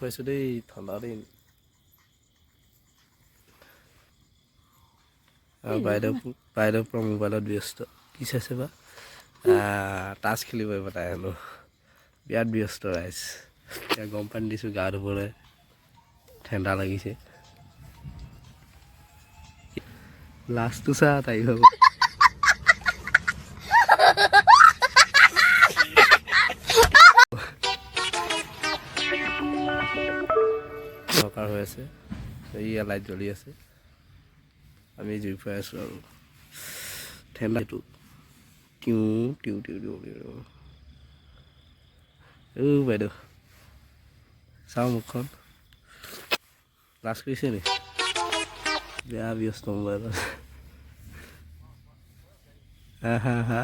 ফুৰাইছোঁ দেই ঠাণ্ডা দিন আৰু বাইদেউ পৰা মোবাইলত ব্যস্ত কি চাইছে বা টাচ খেলিব তাই হেনো বিৰাট ব্যস্ত ৰাইজ এতিয়া গৰম পানী দিছোঁ গা ধুবলৈ ঠাণ্ডা লাগিছে লাষ্টটো চা তাই ভাব দৰকাৰ হৈ আছে এইয়া লাইট জ্বলি আছে আমি জুই ফুৱাই আছোঁ আৰু ঠাণ্ডাটো টিউ টিউ টিউ টিউ টিউ বাইদেউ চাওঁ মুখখন লাজ কৰিছে নি বেয়া ব্যস্ত মোবাইলত হা হা হা